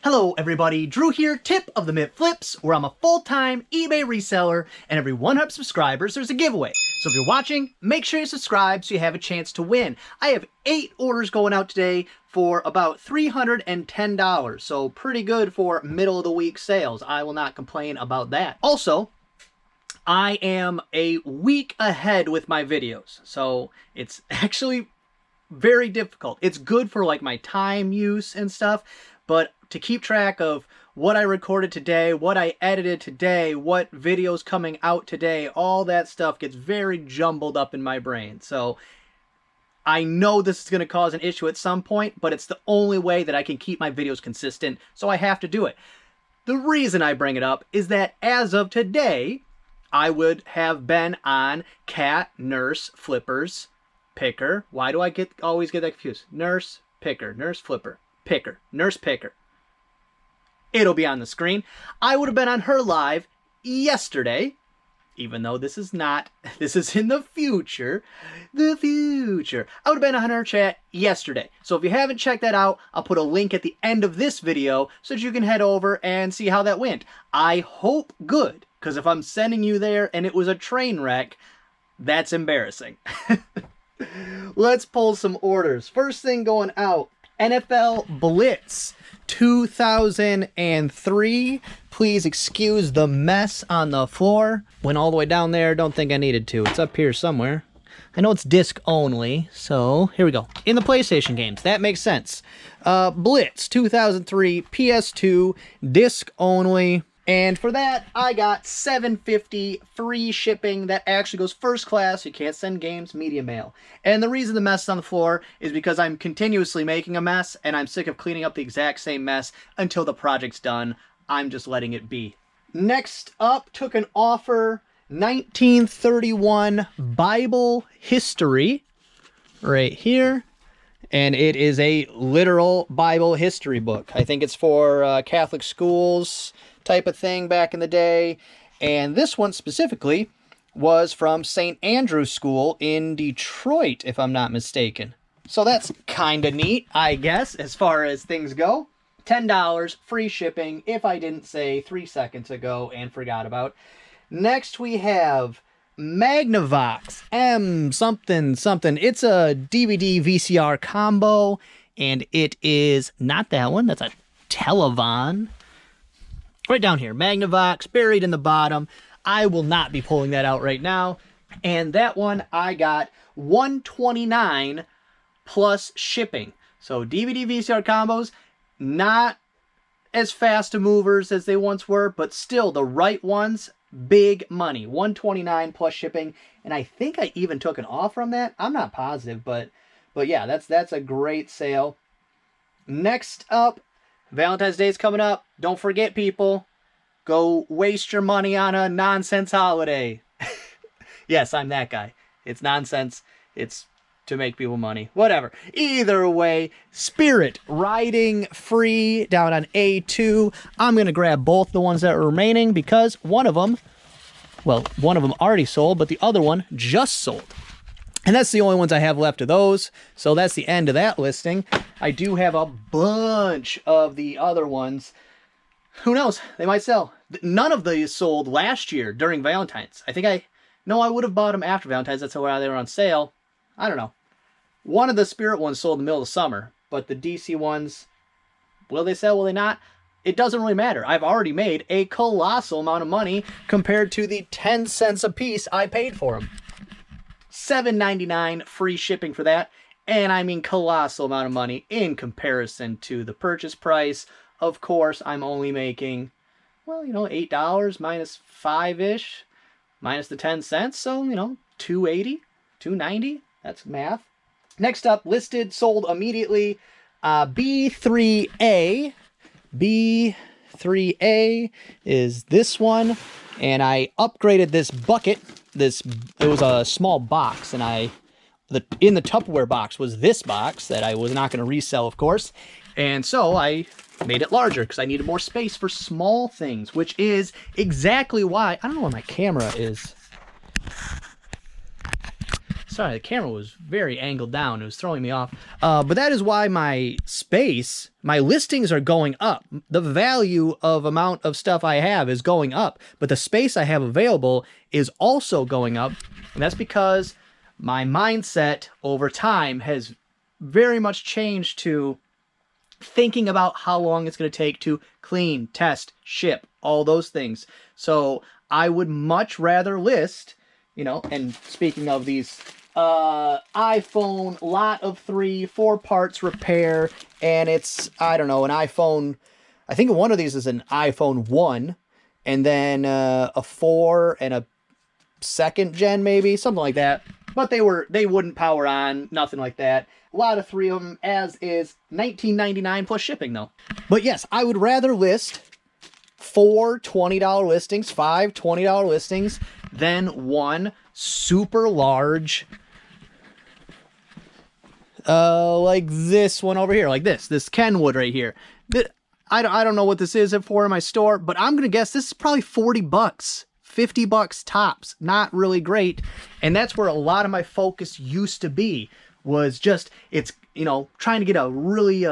Hello everybody, Drew here, tip of the Mint Flips, where I'm a full-time eBay reseller, and every 100 subscribers there's a giveaway. So if you're watching, make sure you subscribe so you have a chance to win. I have 8 orders going out today for about $310, so pretty good for middle of the week sales. I will not complain about that. Also, I am a week ahead with my videos, so it's actually very difficult. It's good for like my time use and stuff, but to keep track of what I recorded today, what I edited today, what videos coming out today, all that stuff gets very jumbled up in my brain. So I know this is going to cause an issue at some point, but it's the only way that I can keep my videos consistent, so I have to do it. The reason I bring it up is that as of today, I would have been on Cat, Nurse, Flippers, Picker. Why do I always get that confused? Nurse, Picker, Nurse, Flipper, Picker, Nurse, Picker. It'll be on the screen. I would have been on her live yesterday, even though this is not, this is in the future. The future. I would have been on her chat yesterday. So if you haven't checked that out, I'll put a link at the end of this video so that you can head over and see how that went. I hope good, because if I'm sending you there and it was a train wreck, that's embarrassing. Let's pull some orders. First thing going out, NFL Blitz 2003. Please excuse the mess on the floor. Went all the way down there. Don't think I needed to. It's up here somewhere. I know it's disc only, so here we go. In the PlayStation games, that makes sense. Blitz 2003 PS2 disc only. And for that, I got $7.50 free shipping. That actually goes first class. You can't send games, media mail. And the reason the mess is on the floor is because I'm continuously making a mess, and I'm sick of cleaning up the exact same mess until the project's done. I'm just letting it be. Next up, took an offer, 1931 Bible history, right here. And it is a literal Bible history book. I think it's for Catholic schools type of thing back in the day. And this one specifically was from St. Andrew's School in Detroit, if I'm not mistaken. So that's kind of neat, I guess, as far as things go. $10 free shipping, if I didn't say 3 seconds ago and forgot about. Next we have Magnavox M something something. It's a DVD VCR combo, and it is not that one. That's a Televon. Right down here, Magnavox, buried in the bottom. I will not be pulling that out right now. And that one I got $129 plus shipping. So DVD VCR combos, not as fast movers as they once were, but still the right ones. Big money, $129 plus shipping, and I think I even took an offer on that. I'm not positive, but yeah, that's a great sale. Next up, Valentine's Day is coming up. Don't forget, people, go waste your money on a nonsense holiday. Yes, I'm that guy. It's nonsense. It's to make people money. Whatever. Either way, Spirit riding free down on A2. I'm going to grab both the ones that are remaining because one of them already sold, but the other one just sold. And that's the only ones I have left of those. So that's the end of that listing. I do have a bunch of the other ones. Who knows? They might sell. None of these sold last year during Valentine's. I would have bought them after Valentine's. That's why they were on sale. I don't know. One of the Spirit ones sold in the middle of summer, but the DC ones, will they sell, will they not? It doesn't really matter. I've already made a colossal amount of money compared to the 10 cents a piece I paid for them. $7.99 free shipping for that, and I mean colossal amount of money in comparison to the purchase price. Of course, I'm only making, well, $8 minus 5-ish, minus the 10 cents, so, $2.80, $2.90, that's math. Next up, listed, sold immediately, B3A. B3A is this one, and I upgraded this bucket. It was a small box, and in the Tupperware box was this box that I was not going to resell, of course, and so I made it larger because I needed more space for small things, which is exactly why, I don't know where my camera is. Sorry, the camera was very angled down. It was throwing me off. But that is why my listings are going up. The value of amount of stuff I have is going up, but the space I have available is also going up. And that's because my mindset over time has very much changed to thinking about how long it's going to take to clean, test, ship, all those things. So I would much rather list, you know, and speaking of these iPhone lot of 3, 4 parts repair, and it's, I don't know, an iPhone, I think one of these is an iPhone 1, and then a 4 and a 2nd gen maybe, something like that. But they wouldn't power on, nothing like that. A lot of 3 of them, as is $19.99 plus shipping though. But yes, I would rather list 4 $20 listings, 5 $20 listings, than one super large, like this one over here, like this Kenwood right here. I don't know what this is for in my store, but I'm gonna guess this is probably 40 bucks. 50 bucks tops, not really great. And that's where a lot of my focus used to be, was just, it's, you know, trying to get a really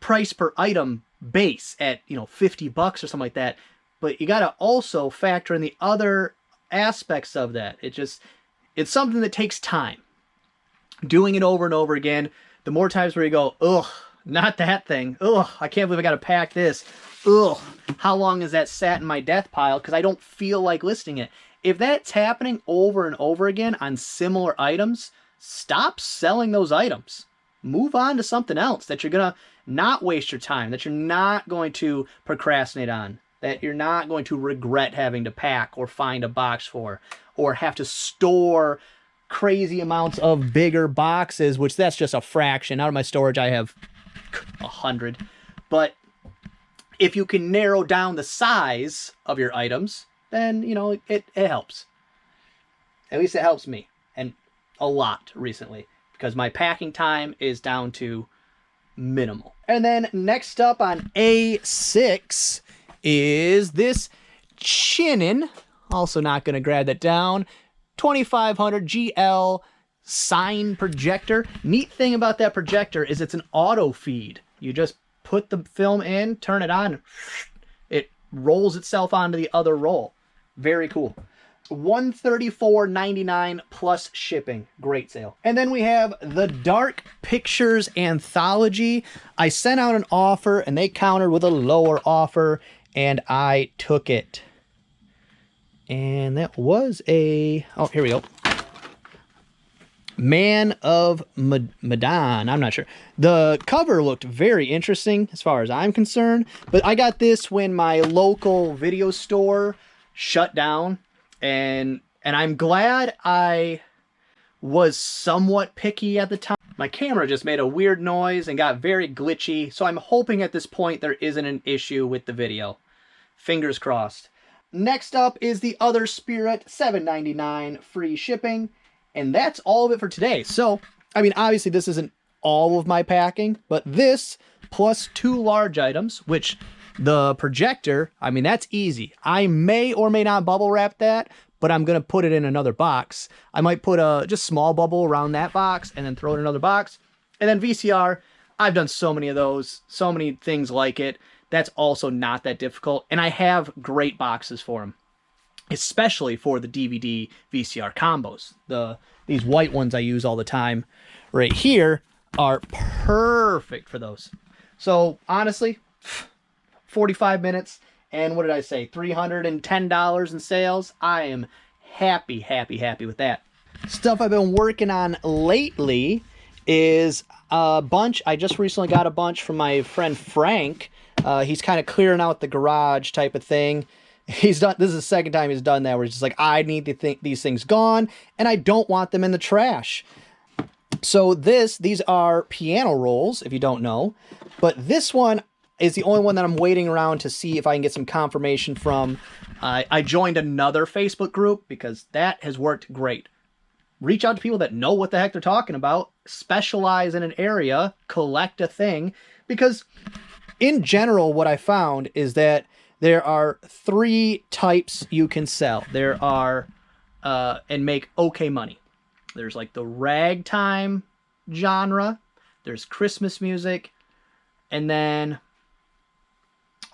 price per item base at, you know, 50 bucks or something like that. But you got to also factor in the other aspects of that. It's something that takes time. Doing it over and over again, the more times where you go, ugh, not that thing. Ugh, I can't believe I got to pack this. Ugh, how long has that sat in my death pile because I don't feel like listing it? If that's happening over and over again on similar items, stop selling those items. Move on to something else that you're going to not waste your time, that you're not going to procrastinate on, that you're not going to regret having to pack or find a box for, or have to store crazy amounts of bigger boxes, which that's just a fraction. Out of my storage, I have 100. But if you can narrow down the size of your items, then, you know, it helps. At least it helps me, and a lot recently, because my packing time is down to minimal. And then next up on A6 is this Chinin, also not going to grab that down, 2500 GL sign projector. Neat thing about that projector is it's an auto feed. You just put the film in, turn it on, it rolls itself onto the other roll. Very cool. $134.99 plus shipping. Great sale. And then we have the Dark Pictures Anthology. I sent out an offer and they countered with a lower offer and I took it. And that was a, oh, here we go. Man of Medan. I'm not sure. The cover looked very interesting as far as I'm concerned, but I got this when my local video store shut down, and I'm glad I was somewhat picky at the time. My camera just made a weird noise and got very glitchy, so I'm hoping at this point there isn't an issue with the video. Fingers crossed. Next up is the Other Spirit, $7.99 free shipping. And that's all of it for today. So, I mean, obviously this isn't all of my packing, but this plus 2 large items, which the projector, I mean, that's easy. I may or may not bubble wrap that, but I'm going to put it in another box. I might put a just small bubble around that box and then throw it in another box. And then VCR, I've done so many of those, so many things like it. That's also not that difficult. And I have great boxes for them, especially for the DVD VCR combos. These white ones I use all the time right here are perfect for those. So honestly, 45 minutes and what did I say? $310 in sales. I am happy with that. Stuff I've been working on lately is a bunch. I just recently got a bunch from my friend Frank. He's kind of clearing out the garage type of thing. He's done, this is the second time he's done that, where he's just like, I need these things gone, and I don't want them in the trash. So these are piano rolls, if you don't know, but this one is the only one that I'm waiting around to see if I can get some confirmation from. I joined another Facebook group because that has worked great. Reach out to people that know what the heck they're talking about, specialize in an area, collect a thing, because in general, what I found is that there are 3 types you can sell. There are, and make okay money. There's like the ragtime genre. There's Christmas music. And then,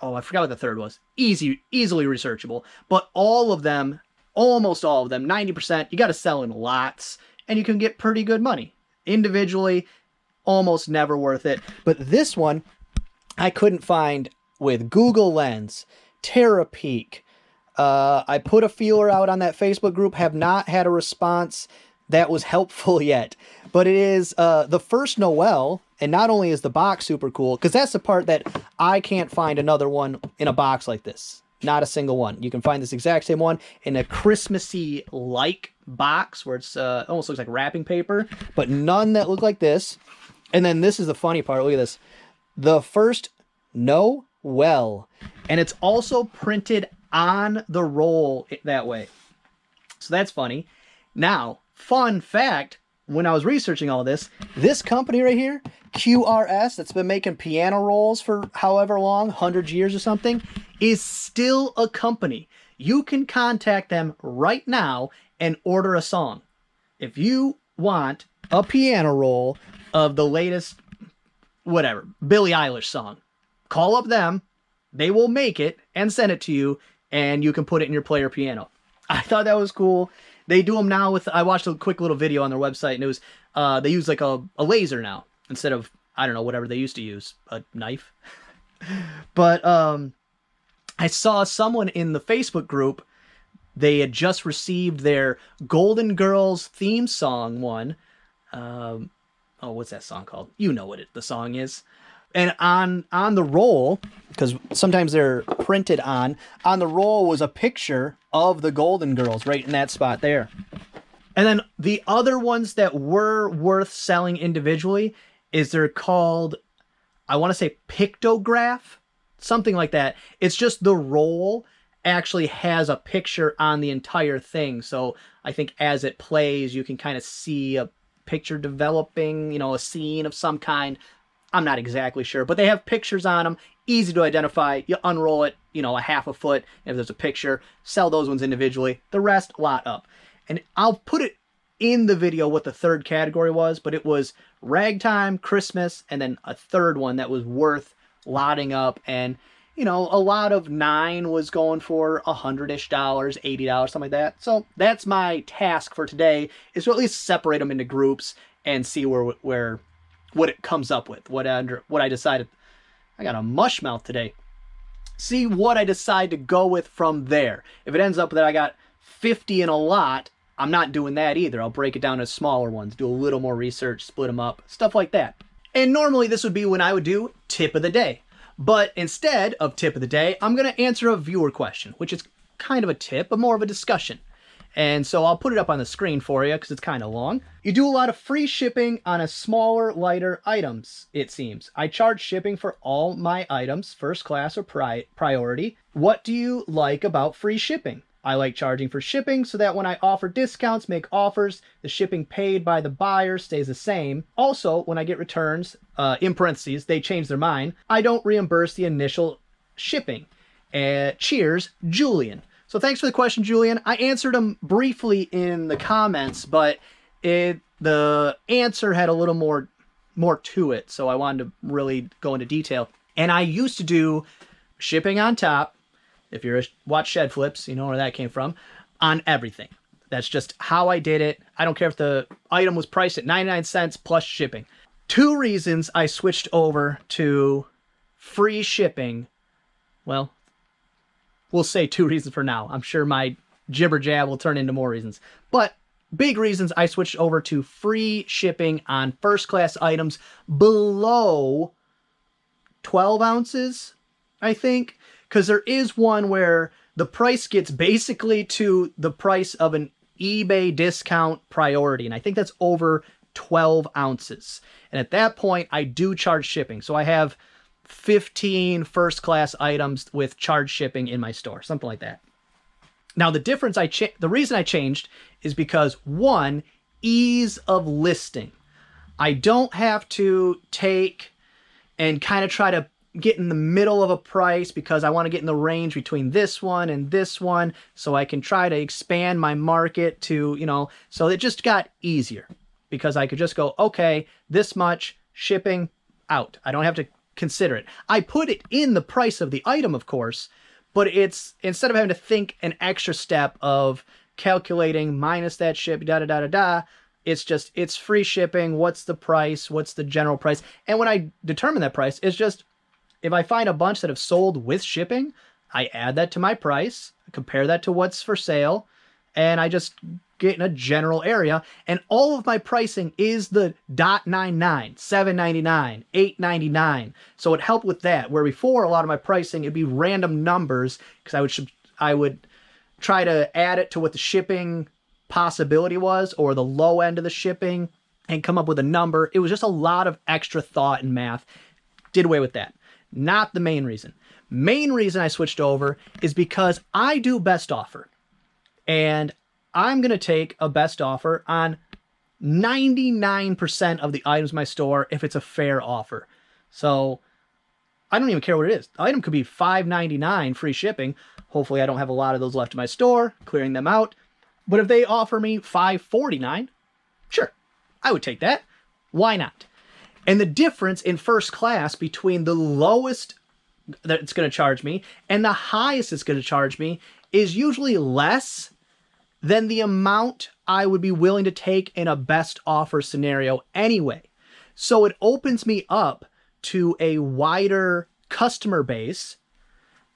oh, I forgot what the third was. Easily researchable. But all of them, almost all of them, 90%, you got to sell in lots. And you can get pretty good money. Individually, almost never worth it. But this one, I couldn't find with Google Lens, TerraPeak. I put a feeler out on that Facebook group, have not had a response that was helpful yet. But it is the first Noel, and not only is the box super cool, because that's the part that I can't find another one in a box like this. Not a single one. You can find this exact same one in a Christmassy-like box where it's almost looks like wrapping paper, but none that look like this. And then this is the funny part. Look at this. The first Noel. And it's also printed on the roll that way. So that's funny. Now, fun fact, when I was researching all this company right here, QRS, that's been making piano rolls for however long, 100 years or something, is still a company. You can contact them right now and order a song. If you want a piano roll of the latest, whatever, Billie Eilish song, call up them, they will make it and send it to you, and you can put it in your player piano. I thought that was cool. They do them now with, I watched a quick little video on their website, and it was, they use like a laser now, instead of, I don't know, whatever they used to use, a knife. But I saw someone in the Facebook group, they had just received their Golden Girls theme song one. Oh, what's that song called? You know what the song is. And on the roll, because sometimes they're printed on the roll was a picture of the Golden Girls right in that spot there. And then the other ones that were worth selling individually is they're called, I want to say pictograph, something like that. It's just the roll actually has a picture on the entire thing. So I think as it plays, you can kind of see a picture developing, you know, a scene of some kind. I'm not exactly sure, but they have pictures on them, easy to identify. You unroll it, you know, a half a foot. If there's a picture, sell those ones individually. The rest, lot up. And I'll put it in the video what the third category was, but it was ragtime, Christmas, and then a third one that was worth lotting up. And, you know, a lot of 9 was going for $100-ish, $80, something like that. So that's my task for today, is to at least separate them into groups and see where what it comes up with, what I decided. I got a mush mouth today. See what I decide to go with from there. If it ends up that I got 50 in a lot, I'm not doing that either. I'll break it down to smaller ones, do a little more research, split them up, stuff like that. And normally this would be when I would do tip of the day. But instead of tip of the day, I'm going to answer a viewer question, which is kind of a tip, but more of a discussion. And so I'll put it up on the screen for you because it's kind of long. You do a lot of free shipping on a smaller, lighter items, it seems. I charge shipping for all my items, first class or priority. What do you like about free shipping? I like charging for shipping so that when I offer discounts, make offers, the shipping paid by the buyer stays the same. Also, when I get returns, in parentheses, they change their mind, I don't reimburse the initial shipping. Cheers, Julian. So thanks for the question, Julian. I answered them briefly in the comments, but the answer had a little more to it, so I wanted to really go into detail. And I used to do shipping on top. If you're watch Shed Flips, you know where that came from, on everything. That's just how I did it. I don't care if the item was priced at 99 cents plus shipping. 2 reasons I switched over to free shipping. Well, we'll say 2 reasons for now. I'm sure my jibber jab will turn into more reasons. But big reasons I switched over to free shipping on first class items below 12 ounces, I think. Because there is one where the price gets basically to the price of an eBay discount priority. And I think that's over 12 ounces. And at that point, I do charge shipping. So I have 15 first class items with charge shipping in my store, something like that. Now the difference the reason I changed is because 1, ease of listing. I don't have to take and kind of try to get in the middle of a price because I want to get in the range between this one and this one so I can try to expand my market to, you know, so it just got easier because I could just go, okay, this much shipping out. I don't have to consider it. I put it in the price of the item, of course, but it's instead of having to think an extra step of calculating minus that ship, it's just, it's free shipping. What's the price? What's the general price? And when I determine that price, it's just, if I find a bunch that have sold with shipping, I add that to my price, compare that to what's for sale, and I just get in a general area. And all of my pricing is the .99, $7.99, $8.99. So it helped with that, where before a lot of my pricing, it'd be random numbers because I would try to add it to what the shipping possibility was or the low end of the shipping and come up with a number. It was just a lot of extra thought and math. Did away with that. Not the main reason. Main reason I switched over is because I do best offer. And I'm going to take a best offer on 99% of the items in my store if it's a fair offer. So I don't even care what it is. The item could be $5.99 free shipping. Hopefully I don't have a lot of those left in my store, clearing them out. But if they offer me $5.49, sure, I would take that. Why not? And the difference in first class between the lowest that it's going to charge me and the highest it's going to charge me is usually less than the amount I would be willing to take in a best offer scenario anyway. So it opens me up to a wider customer base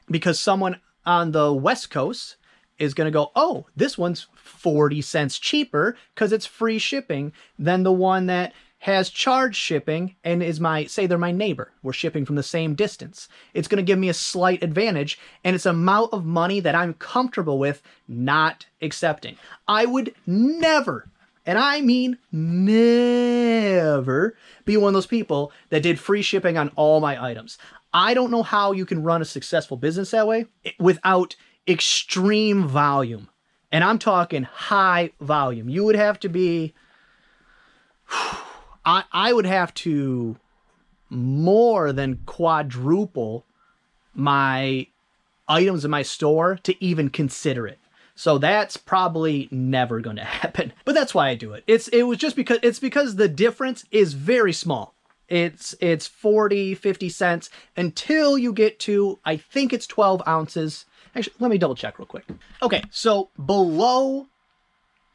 because someone on the West Coast is going to go, oh, this one's 40 cents cheaper because it's free shipping than the one that has charged shipping and is say they're my neighbor. We're shipping from the same distance. It's going to give me a slight advantage, and it's an amount of money that I'm comfortable with not accepting. I would never, and I mean never, be one of those people that did free shipping on all my items. I don't know how you can run a successful business that way without extreme volume. And I'm talking high volume. You would have to be... I would have to more than quadruple my items in my store to even consider it. So that's probably never going to happen. But that's why I do it. It's because the difference is very small. It's 40, 50 cents until you get to, I think it's 12 ounces. Actually, let me double check real quick. Okay, so below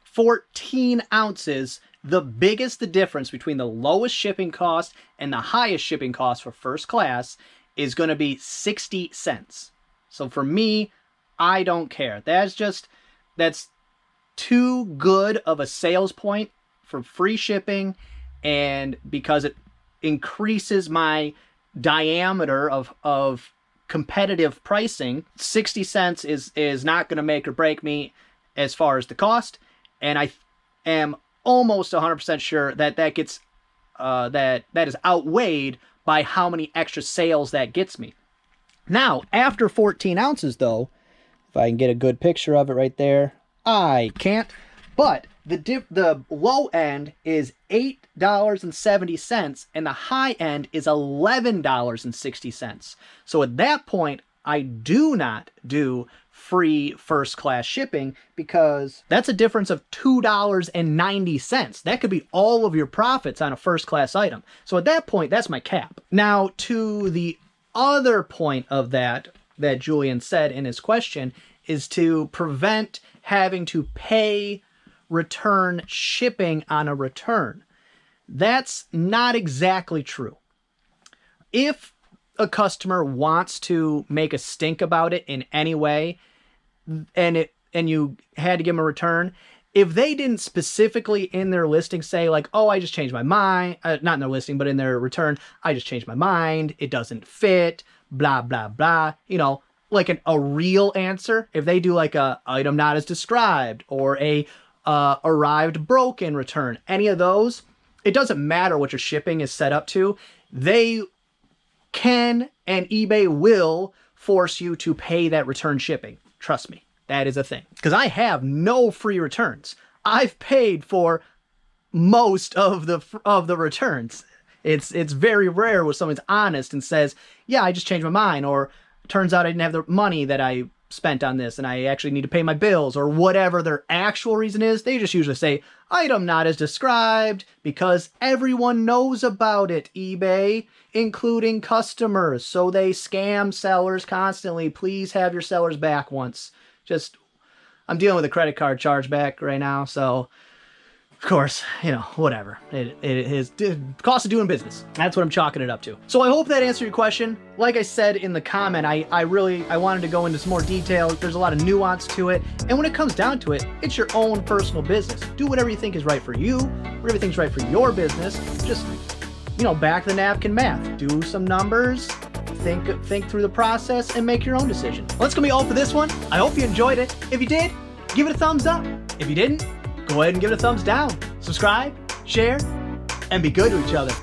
14 ounces, the difference between the lowest shipping cost and the highest shipping cost for first class is going to be 60 cents. So for me, I don't care. That's too good of a sales point for free shipping, and because it increases my diameter of competitive pricing, 60 cents is not going to make or break me as far as the cost, and I am almost 100% sure that gets that is outweighed by how many extra sales that gets me. Now, after 14 ounces, though, if I can get a good picture of it right there, I can't. But the low end is $8.70, and the high end is $11.60. So at that point, I do not do free first class shipping because that's a difference of $2.90. That could be all of your profits on a first class item. So at that point, that's my cap. Now, to the other point of that Julian said in his question is to prevent having to pay return shipping on a return. That's not exactly true. If a customer wants to make a stink about it in any way, and you had to give them a return, if they didn't specifically in their listing say like, oh, I just changed my mind, not in their listing, but in their return, I just changed my mind, it doesn't fit, blah, blah, blah, you know, like a real answer, if they do like a item not as described or a arrived broken return, any of those, it doesn't matter what your shipping is set up to, they can and eBay will force you to pay that return shipping. Trust me, that is a thing. Because I have no free returns. I've paid for most of the returns. It's very rare when someone's honest and says, yeah, I just changed my mind, or turns out I didn't have the money that I spent on this and I actually need to pay my bills, or whatever their actual reason is. They just usually say, item not as described, because everyone knows about it, eBay, including customers. So they scam sellers constantly. Please have your sellers back once. I'm dealing with a credit card chargeback right now, so of course, you know, whatever. It is cost of doing business. That's what I'm chalking it up to. So I hope that answered your question. Like I said in the comment, I wanted to go into some more detail. There's a lot of nuance to it. And when it comes down to it, it's your own personal business. Do whatever you think is right for you, whatever you think is right for your business. Just, you know, back the napkin math. Do some numbers, think through the process, and make your own decision. Well, that's gonna be all for this one. I hope you enjoyed it. If you did, give it a thumbs up. If you didn't, go ahead and give it a thumbs down. Subscribe, share, and be good to each other.